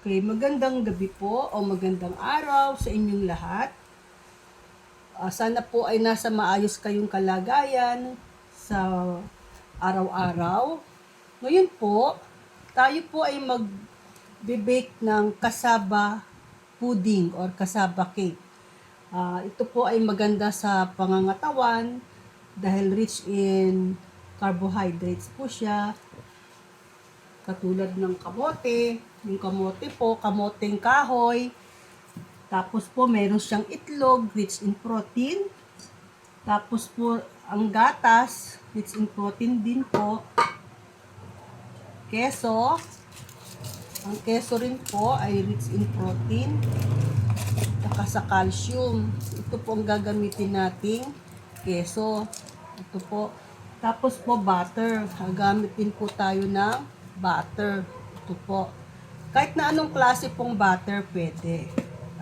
Okay, magandang gabi po o magandang araw sa inyong lahat. Sana po ay nasa maayos kayong kalagayan sa araw-araw. Ngayon po, tayo po ay mag-bake ng cassava pudding or cassava cake. Ito po ay maganda sa pangangatawan dahil rich in carbohydrates po siya. Katulad ng kamote, yung kamote po, kamoteng kahoy. Tapos po, meron siyang itlog, rich in protein. Tapos po, ang gatas, rich in protein din po. Keso, ang keso rin po ay rich in protein. Saka sa calcium. Ito po ang gagamitin nating keso. Ito po. Tapos po, butter. Gamit din po tayo ng butter. Ito po. Kahit na anong klase pong butter, pwede.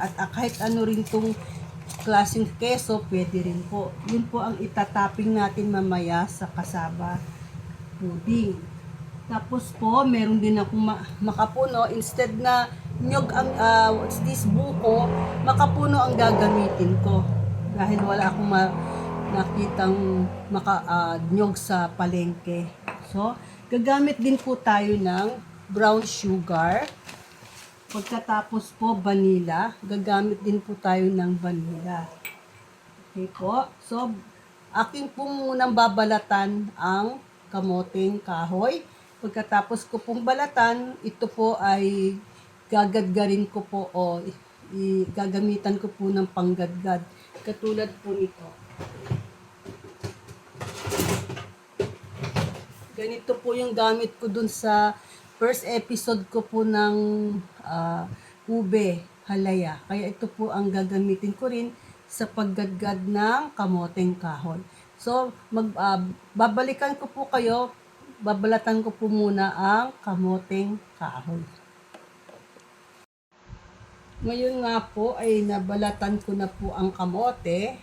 At kahit ano rin itong klaseng keso, pwede rin po. Yun po ang itatapping natin mamaya sa cassava pudding. Tapos po, meron din akong makapuno. Instead na nyog ang, what's this, buko, makapuno ang gagamitin ko. Dahil wala akong nakitang nyog sa palengke. So, gagamit din po tayo ng brown sugar. Pagkatapos po, vanilla. Gagamit din po tayo ng vanilla. Okay po. So, aking po munang babalatan ang kamoteng kahoy. Pagkatapos ko pong balatan, ito po ay gagadgarin ko po o gagamitan ko po ng panggadgad. Katulad po nito. Ganito po yung gamit ko dun sa first episode ko po ng ube, halaya. Kaya ito po ang gagamitin ko rin sa paggadgad ng kamoteng kahoy. So, babalikan ko po kayo, babalatan ko po muna ang kamoteng kahoy. Ngayon nga po ay nabalatan ko na po ang kamote.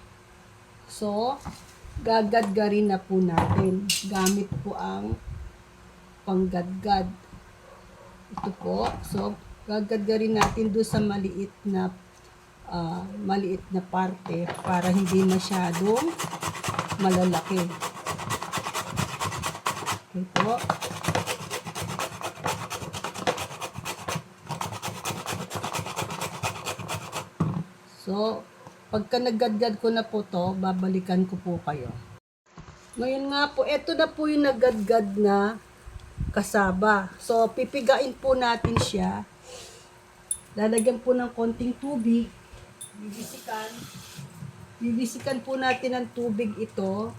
So, gagadgarin na po natin. Gamit po ang panggadgad. Ito po. So, gagadgarin natin doon sa maliit na parte para hindi masyadong malalaki. Okay po. So, pagka naggadgad ko na po to, babalikan ko po kayo. Ngayon nga po, ito na po yung naggadgad na cassava. So, pipigain po natin siya. Lalagyan po ng konting tubig. Bibisikan po natin ng tubig ito.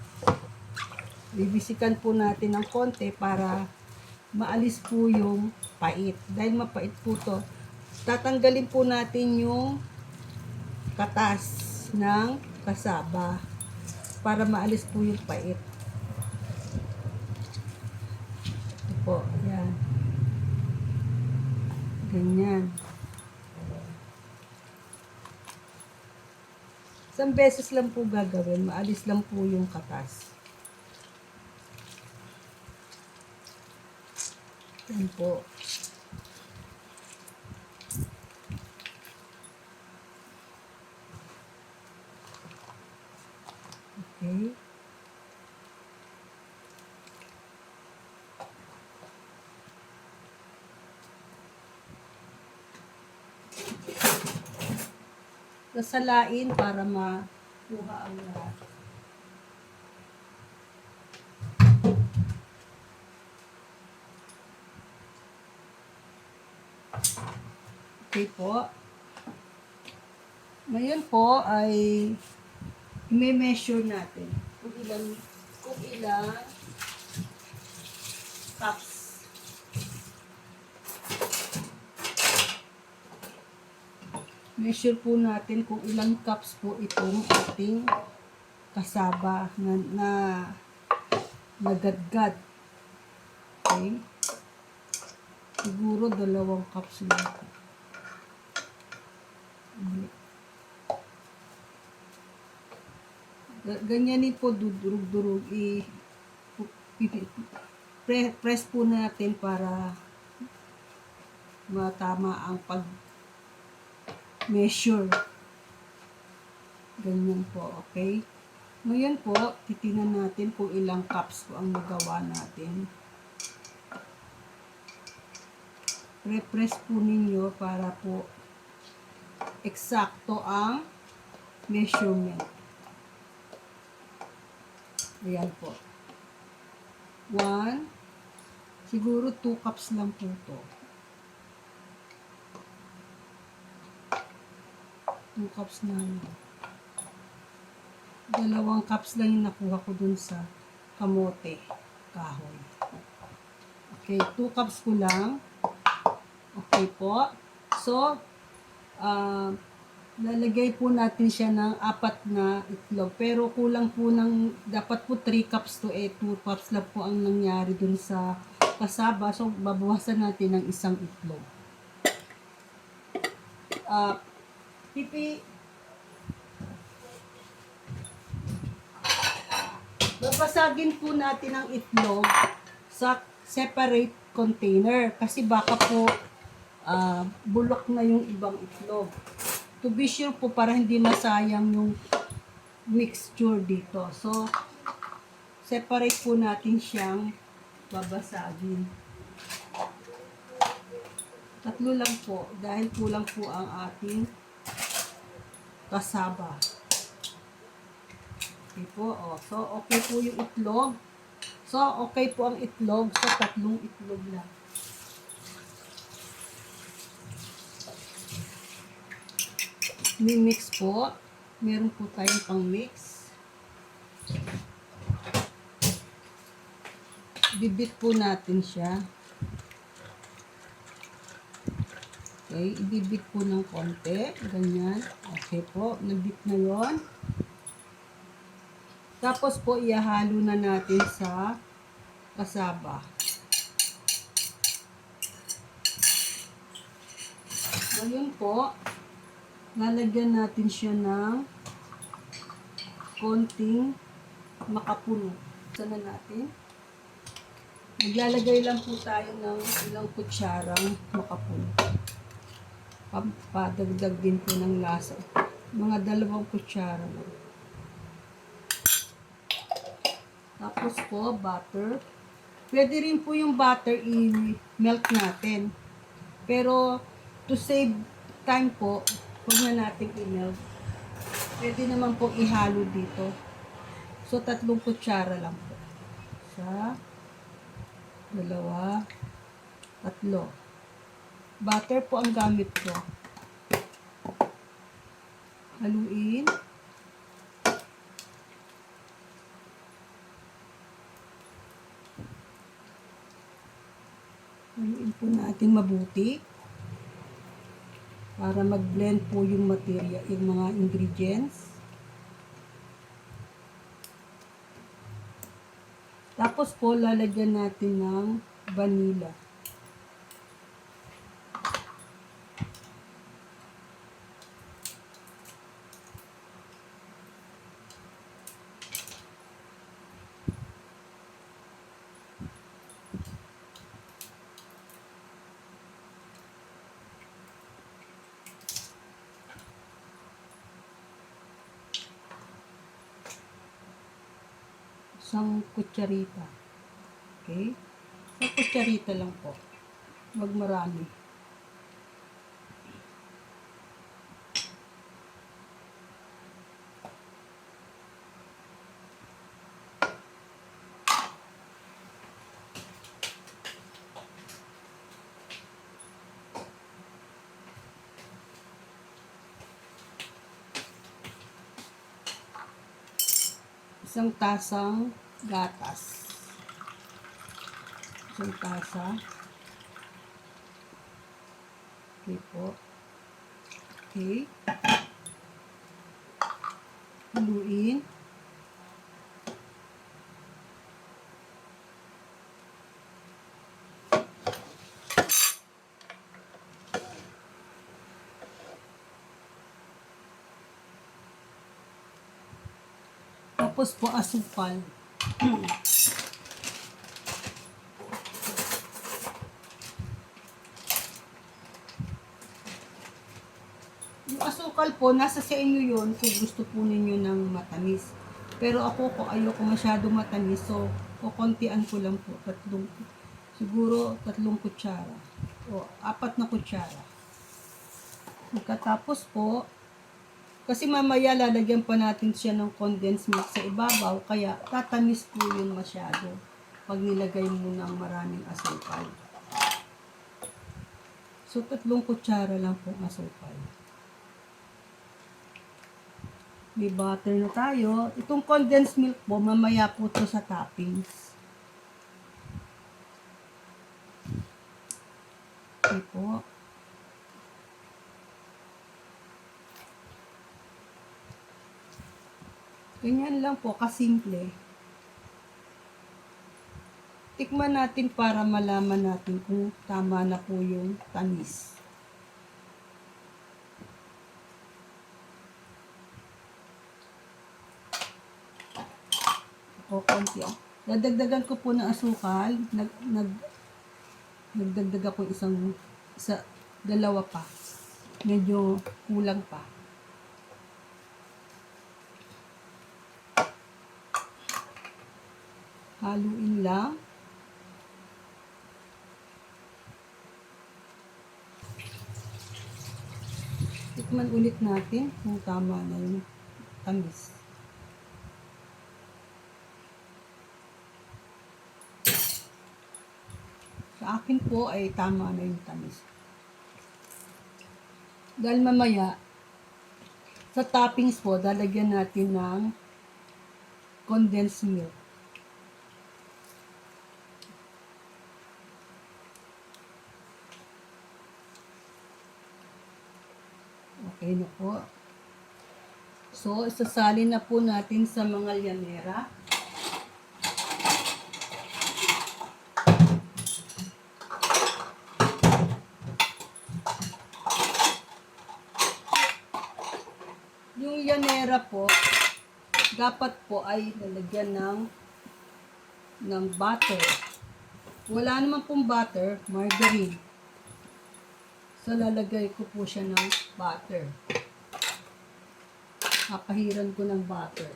Bibisikan po natin ng konti para maalis po yung pait. Dahil mapait po to. Tatanggalin po natin yung katas ng cassava para maalis po yung pait. Ito po, yan. Ganyan. Isang beses lang po gagawin, maalis lang po yung katas. Yan po. Okay. Sasalain para makuha ang lahat. Okay po. Ngayon po ay i-measure natin kung ilang cups. Measure po natin kung ilang cups po itong ating cassava na nagadgad. Okay? Siguro 2 cups na. Ganyanin po, dudurog-durog. Press po natin para matama ang pag-measure. Ganyan po, okay? Ngayon po, titingnan natin kung ilang cups po ang nagawa natin. Repress po ninyo para po eksakto ang measurement. Ayan po. 1, siguro 2 cups lang po to. 2 cups na lang. 2 cups lang yung nakuha ko dun sa kamote, kahoy. Okay, 2 cups ko lang. Okay po. So, lalagay po natin siya ng 4 na itlog. Pero kulang po ng, dapat po 3 cups to 2 cups lang po ang nangyari dun sa kasaba. So, babawasan natin ng isang itlog. Babasagin po natin ang itlog sa separate container. Kasi baka po bulok na yung ibang itlog. To be sure po para hindi masayang yung mixture dito. So, separate po natin siyang babasagin. 3 lang po dahil kulang po ang ating kasaba. Okay po. So, okay po yung itlog. So, okay po ang itlog. So, 3 itlog lang. Mi-mix po. Meron po tayong pang-mix. Bibit po natin siya. Okay, ibibit po ng konti. Ganyan. Okay po, nabit na yon. Tapos po, ihalo na natin sa kasaba. Ngayon po, lalagyan natin siya ng konting makapuno. Sana natin. Maglalagay lang po tayo ng ilang kutsarang makapuno. Padagdag din po ng lasa. Mga 2 kutsara lang. Tapos po, butter. Pwede rin po yung butter i-melt natin. Pero, to save time po, huwag na natin i-melt. Pwede naman po ihalo dito. So, 3 kutsara lang po. 1, 2, 3. Butter po ang gamit ko. Haluin. Haluin po natin mabuti. Para mag-blend po yung material, yung mga ingredients. Tapos po, lalagyan natin ng vanilla. Isang kutsarita. Okay? Isang kutsarita lang po. Huwag marami. Isang tasang gatas. Isang tasa. Okay po. Okay. Haluin. Tapos po asukal. Yung asukal po, nasa sa inyo yun kung gusto po ninyo ng matamis. Pero ako po, ayoko masyado matamis. So, kukuntian ko lang po. Siguro 3 kutsara. O 4 na kutsara. Pagkatapos po, kasi mamaya lalagyan pa natin siya ng condensed milk sa ibabaw. Kaya tatamis po yun masyado. Pag nilagay mo ng maraming asukal. So, 3 kutsara lang po asukal. May butter na tayo. Itong condensed milk po, mamaya po to sa toppings. Okay po. Ganyan lang po, kasimple. Tikman natin para malaman natin kung tama na po yung tamis. O, konti. Dadagdagan ko po ng asukal. Nagdagdag ako dalawa pa. Medyo kulang pa. Haluin lang. Tikman ulit natin kung tama na yung tamis. Sa akin po ay tama na yung tamis. Dahil mamaya, sa toppings po, dalagyan natin ng condensed milk. Okay na po. So, isasalin na po natin sa mga llanera. Yung llanera po, dapat po ay lalagyan ng butter. Wala naman pong butter, margarine. So, lalagay ko po siya ng butter. Papahiran ko ng butter.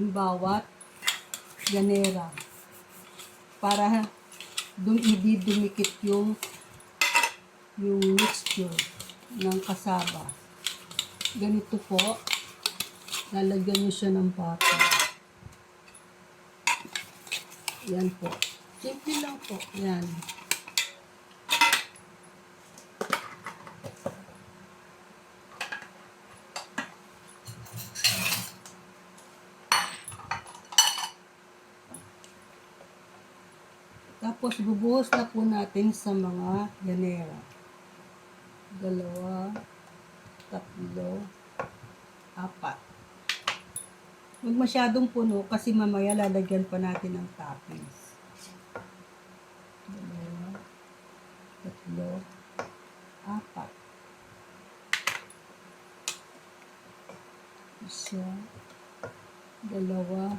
Yung bawat llanera. Para dumikit yung mixture ng kasaba. Ganito po, lalagyan nyo siya ng butter. Yan po. Simple lang po. Yan. Tapos, bubuhos na po natin sa mga llanera. 2, 3, 4. Huwag masyadong puno kasi mamaya lalagyan pa natin ng toppings. 2, 3, 4. Isa, 2, 3,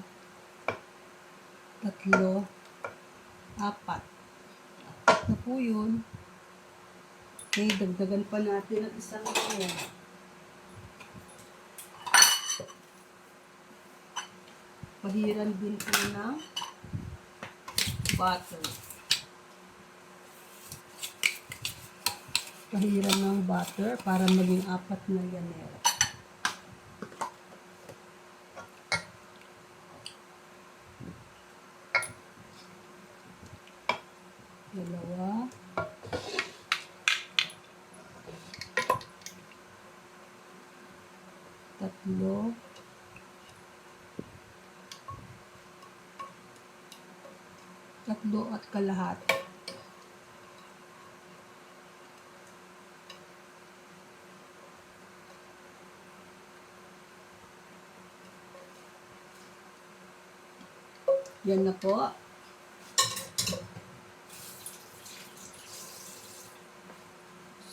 4. Na po yun. Okay, dagdagan pa natin ang isang ito. Pahiran din po ng butter. Pahiran ng butter para maging 4 na llanera. Dalawa. Tatlo. Tatlo at kalahati. Yan na po.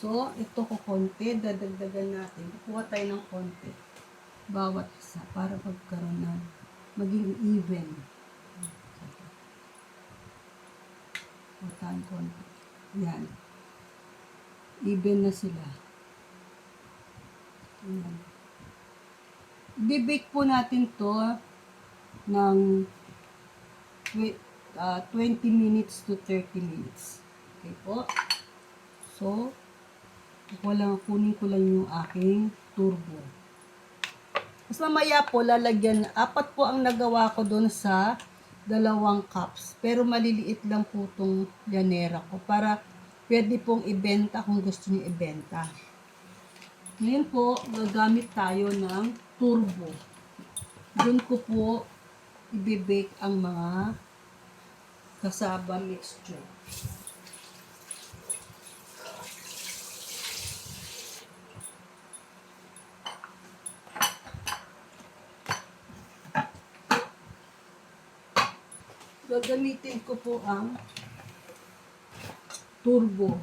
So, ito ko konti, dadagdagan natin. Kukuha tayo ng konti. Bawat isa para magkaroon ng maging even. Kukuha tayo konti. Yan. Even na sila. Ayan. Bibake po natin to ng 20 minutes to 30 minutes. Okay po. So, kunin ko lang yung aking turbo. Mas mamaya po, apat po ang nagawa ko doon sa 2 cups. Pero maliliit lang po itong llanera ko para pwede pong ibenta kung gusto niyo ibenta. Ngayon po, gagamit tayo ng turbo. Doon ko po ibibake ang mga cassava mixture. Gagamitin ko po ang turbo.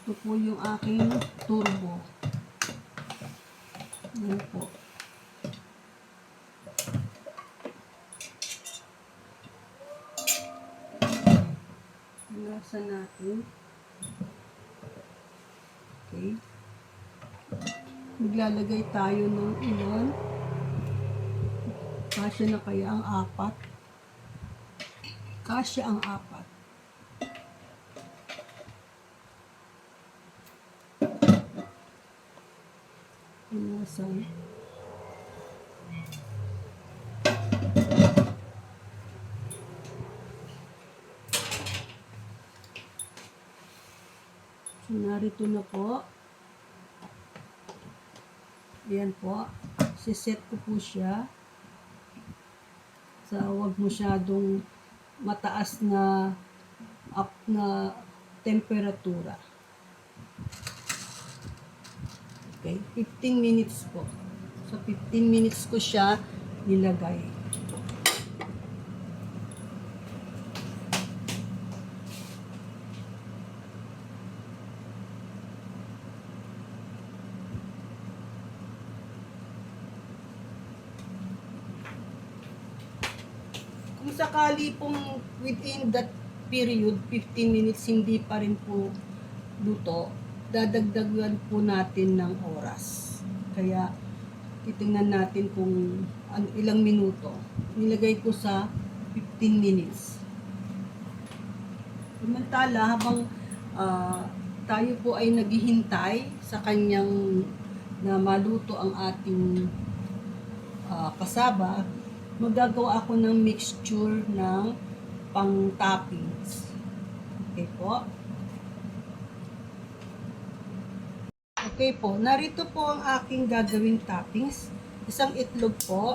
Ito po yung aking turbo. Yan po. Nasa natin. Okay. Maglalagay tayo ng ilan. Kasya na kaya ang 4? Kasya ang 4. Inasan. So, narito na po. Ayan po. Siset ko po siya. Sa huwag masyadong mataas na temperatura. Okay, 15 minutes po. So 15 minutes ko siya nilagay. Kung sakali pong within that period, 15 minutes, hindi pa rin po luto, dadagdagan po natin ng oras. Kaya, titingnan natin kung ilang minuto. Nilagay ko sa 15 minutes. Samantala, habang tayo po ay naghihintay sa kanyang na maluto ang ating kasaba, magagawa ako ng mixture ng pang-toppings. Okay po. Okay po. Narito po ang aking gagawing toppings. Isang itlog po.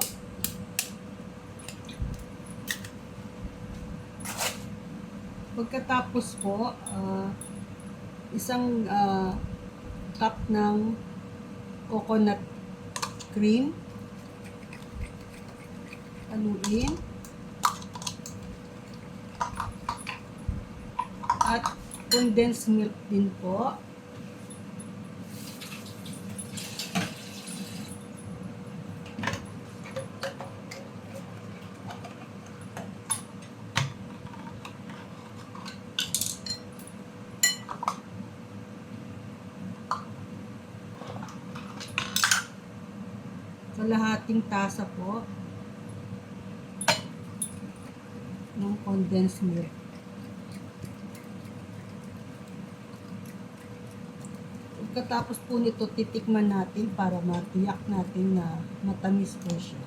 Pagkatapos po, isang cup ng coconut cream. Haluin. At condensed milk din po. Kalahating tasa po ng condensed milk. Pagkatapos po nito, titikman natin para matiyak natin na matamis po siya.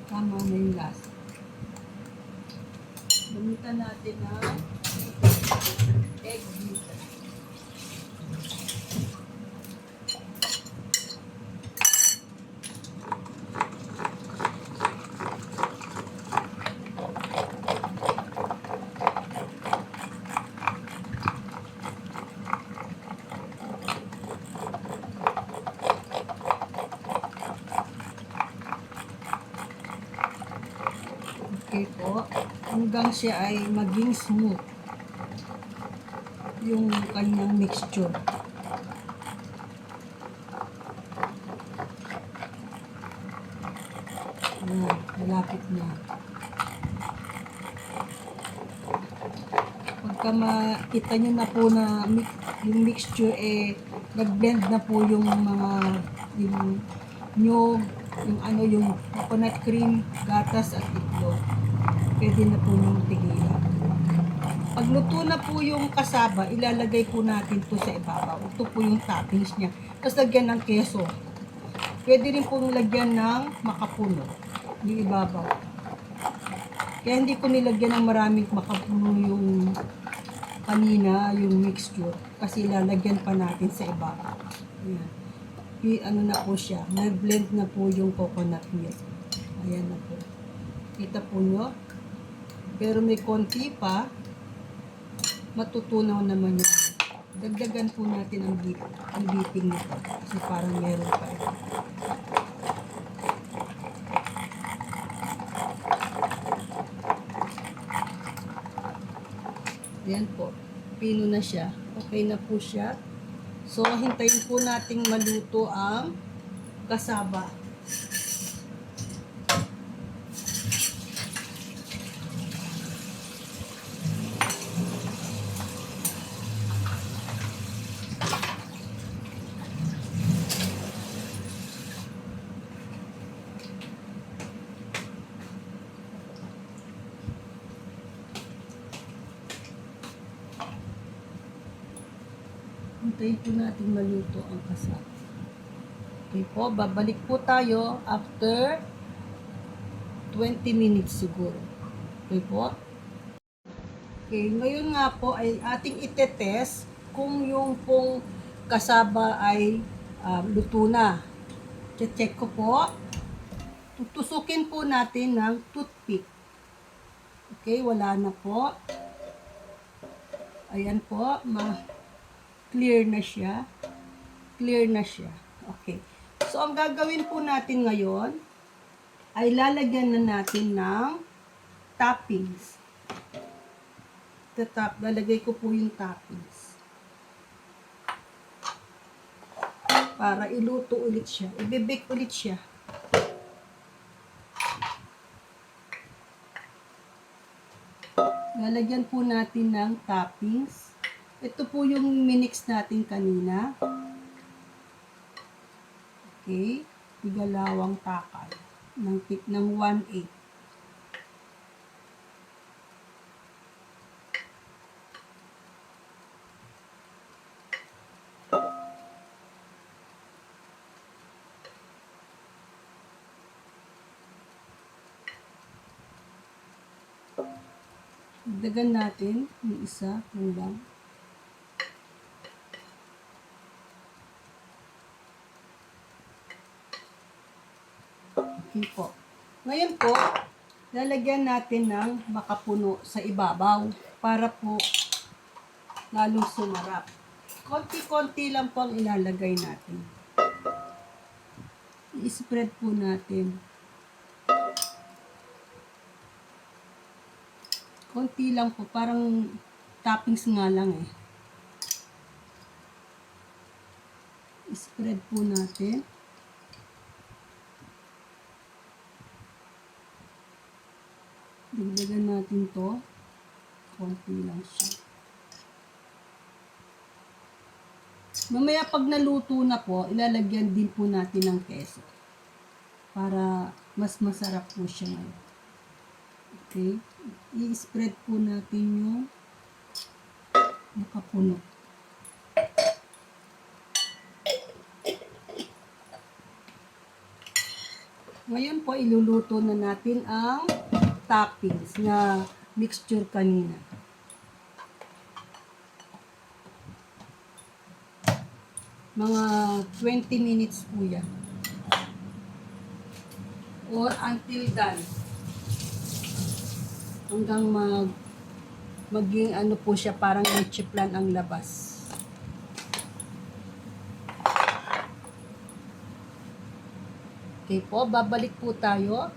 Tama na yung lasa. Gamitan natin ng egg beater. po hanggang siya ay maging smooth yung kanyang mixture. Ayan, malapit na. Pagka makita nyo na po na yung mixture nag-blend na po yung mga yung nyog, yung coconut cream, gatas at itlog. Pwede na po yung tigilan. Pag luto na po yung kasaba, ilalagay po natin to sa ibabaw. Ito po yung toppings niya. Tapos lagyan ng keso. Pwede rin pong lagyan ng makapuno yung ibabaw. Kaya hindi ko nilagyan ng maraming makapuno yung kanina, yung mixture. Kasi lalagyan pa natin sa ibabaw. Ayan. Ano na po siya. Nag-blend na po yung coconut milk. Ayan na po. Kita po nyo. Pero may konti pa. Matutunaw naman yun. Dagdagan po natin ang beating nito. Kasi parang meron pa ito. Ayan po. Pino na siya. Okay na po siya. So, hintayin po nating maluto ang kasaba. Hintayin po natin maluto ang kasaba. Okay po, babalik po tayo after 20 minutes siguro. Okay po. Okay, ngayon nga po ay ating itetest kung yung pong kasaba ay luto na. Check ko po. Tutusukin po natin ng toothpick. Okay, wala na po. Ayan po, clear na siya. Clear na siya. Okay. So, ang gagawin po natin ngayon ay lalagyan na natin ng toppings. Lalagay ko po yung toppings. Para iluto ulit siya. Ibebake ulit siya. Lalagyan po natin ng toppings. Ito po yung minix natin kanina. Okay. Igalawang takal. Ng 1/8. Dagdagan natin yung isa lang. Okay po. Ngayon po, lalagyan natin ng makapuno sa ibabaw para po lalong sumarap. Konti-konti lang po ang ilalagay natin. I-spread po natin. Konti lang po, parang toppings nga lang eh. I-spread po natin. Dagdagan natin to. Konti lang siya. Mamaya pag naluto na po, ilalagyan din po natin ng keso. Para mas masarap po siya ngayon. Okay. I-spread po natin yung makapuno. Ngayon po, iluluto na natin ang toppings na mixture kanina. Mga 20 minutes po yan. Or until done. Hanggang maging ano po siya, parang leche plan ang labas. Okay po, babalik po tayo.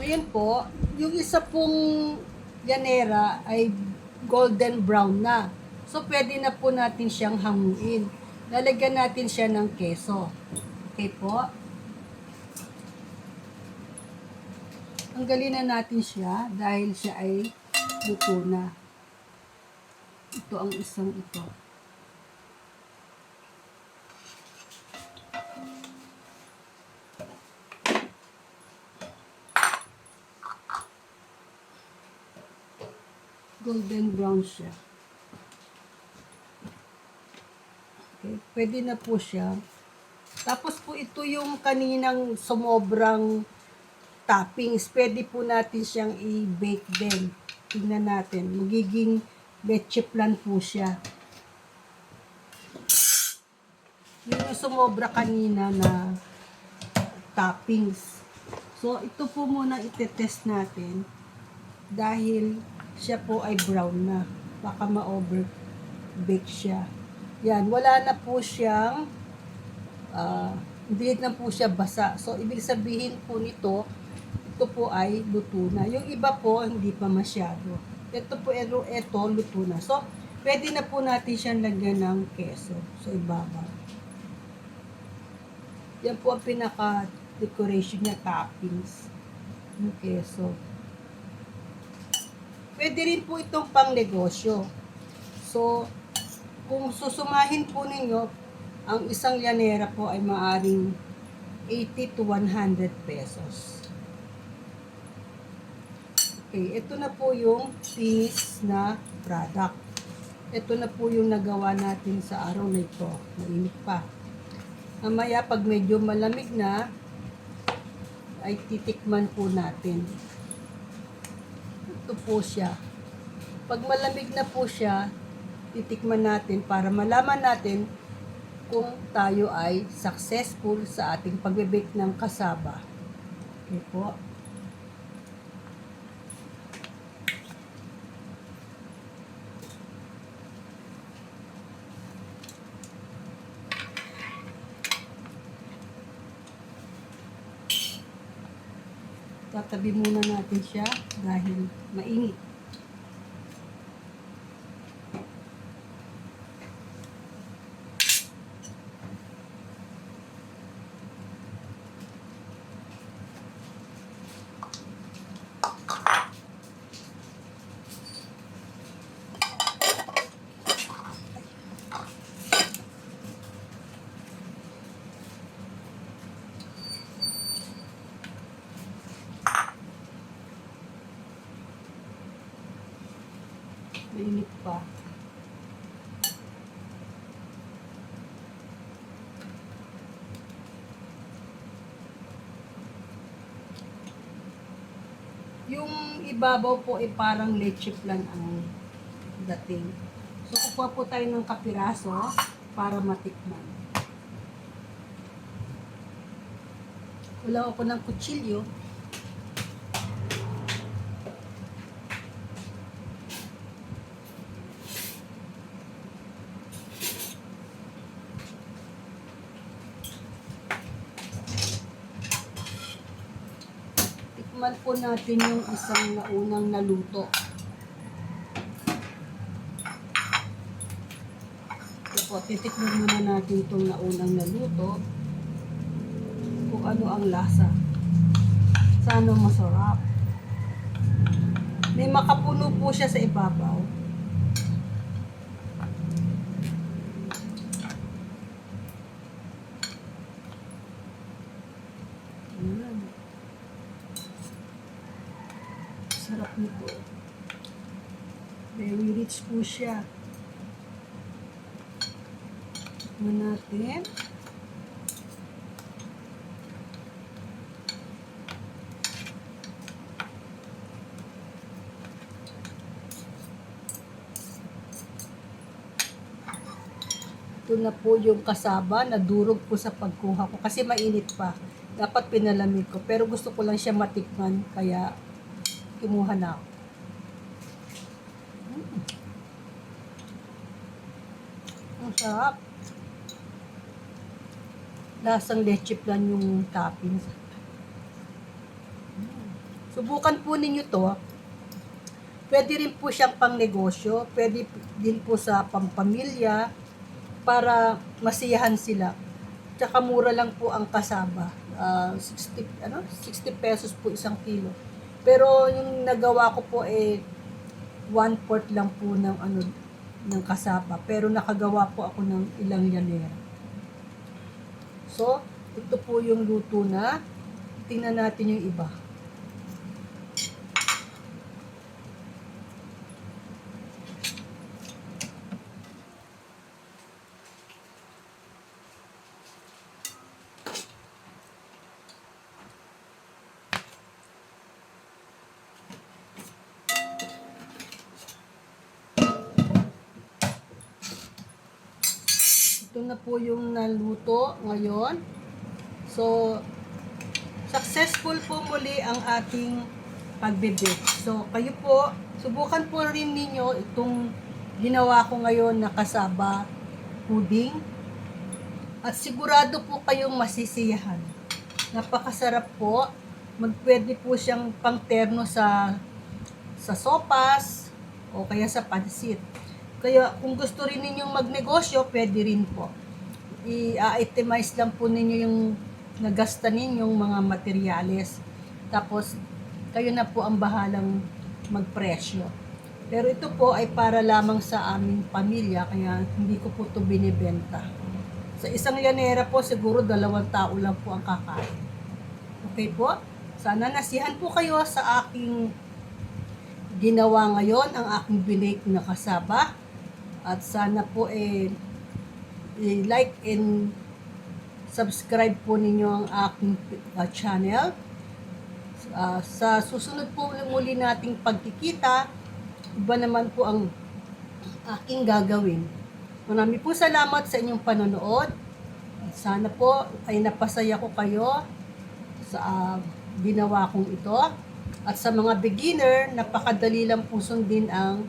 Ayan po, yung isa pong yanera ay golden brown na. So, pwede na po natin siyang hanguin. Lalagyan natin siya ng keso. Okay po. Tanggalin na natin siya dahil siya ay luto na. Ito ang isang ito. Golden brown siya. Okay, pwede na po siya. Tapos po ito yung kaninang sumobrang toppings. Pwede po natin siyang i-bake din. Tingnan natin. Magiging leche flan po siya. Yun yung sumobra kanina na toppings. So, ito po muna itetest natin dahil siya po ay brown na. Baka ma-over-bake siya. Yan, wala na po siyang hindi na po siya basa. So, ibig sabihin po nito, ito po ay luto na. Yung iba po, hindi pa masyado. Ito po, ito luto na. So, pwede na po natin siyang lagyan ng keso sa ibabaw. Yan po ang pinaka-decoration niya, toppings. Yung keso. Pwede rin po itong pang negosyo. So, kung susumahin po ninyo, ang isang yanera po ay maaring 80 to 100 pesos. Okay, ito na po yung finished na product. Ito na po yung nagawa natin sa araw na ito. Mainit pa. Mamaya pag medyo malamig na, ay titikman po natin. Ito po siya. Pag malamig na po siya, titikman natin para malaman natin kung tayo ay successful sa ating pagbe-bake ng kasaba. Okay po. Tatabi muna natin siya dahil mainit. Mainit pa. Yung ibabaw po ay parang leche flan ang dating. So, kukuha po tayo ng kapiraso para matikman. Wala ako ng kutsilyo. Tikman po natin yung isang naunang naluto. Ito po, titikman muna natin itong naunang naluto. Kung ano ang lasa. Sana masarap. May makapuno po siya sa ibabaw. Sarap nito. Very rich po siya. Tikman natin. Ito na po yung kasaba na durog po sa pagkuha ko kasi mainit pa. Dapat pinalamig ko. Pero gusto ko lang siya matikman kaya kumuha na ako. Ang sarap. Lasang leche flan yung toppings. Subukan po ninyo to. Pwede rin po siyang pang negosyo, pwede din po sa pampamilya para masiyahan sila. Tsaka mura lang po ang kasaba. 60 pesos po isang kilo. Pero yung nagawa ko po 1/4 lang po ng kasaba. Pero nakagawa po ako ng ilang llanera. So, ito po yung luto na. Tingnan natin yung iba. Ito na po yung naluto ngayon. So, successful po muli ang ating pagbe-bake. So, kayo po, subukan po rin ninyo itong ginawa ko ngayon na kasaba pudding. At sigurado po kayong masisiyahan. Napakasarap po. Pwede po siyang pangterno sa sopas o kaya sa pansit. Kaya kung gusto rin ninyong magnegosyo, pwede rin po. I-itemize lang po ninyo yung nagasta ninyong mga materyales. Tapos, kayo na po ang bahalang magpresyo. Pero ito po ay para lamang sa aming pamilya, kaya hindi ko po ito binibenta. Sa isang llanera po, siguro 2 tao lang po ang kakain. Okay po? Sana nasiyahan po kayo sa aking ginawa ngayon, ang aking binake na kasaba. At sana po i-like and subscribe po ninyo ang aking channel. Sa susunod po muli nating pagkikita, iba naman po ang aking gagawin. Marami po salamat sa inyong panonood. Sana po ay napasaya ko kayo sa ginawa kong ito. At sa mga beginner, napakadali lang po sundin ang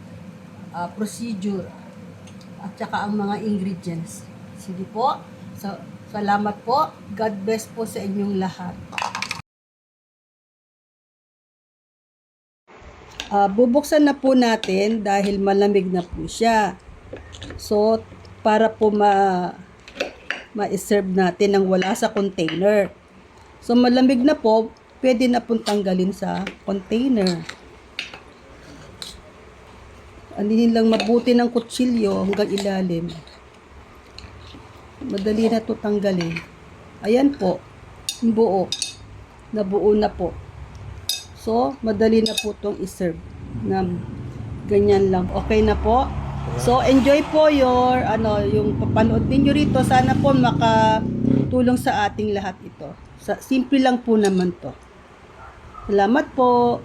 procedure at saka ang mga ingredients. Sige po. Salamat po. God bless po sa inyong lahat. Bubuksan na po natin dahil malamig na po siya. So, para po ma-serve natin nang wala sa container. So, malamig na po, pwede na pong tanggalin sa container. Anihin lang mabuti ng kutsilyo hanggang ilalim. Madali na ito tanggalin. Ayan po, buo. Nabuo na po. So, madali na po itong iserve. Na ganyan lang. Okay na po. So, enjoy po yung papanood ninyo rito. Sana po makatulong sa ating lahat ito. Simple lang po naman to. Salamat po.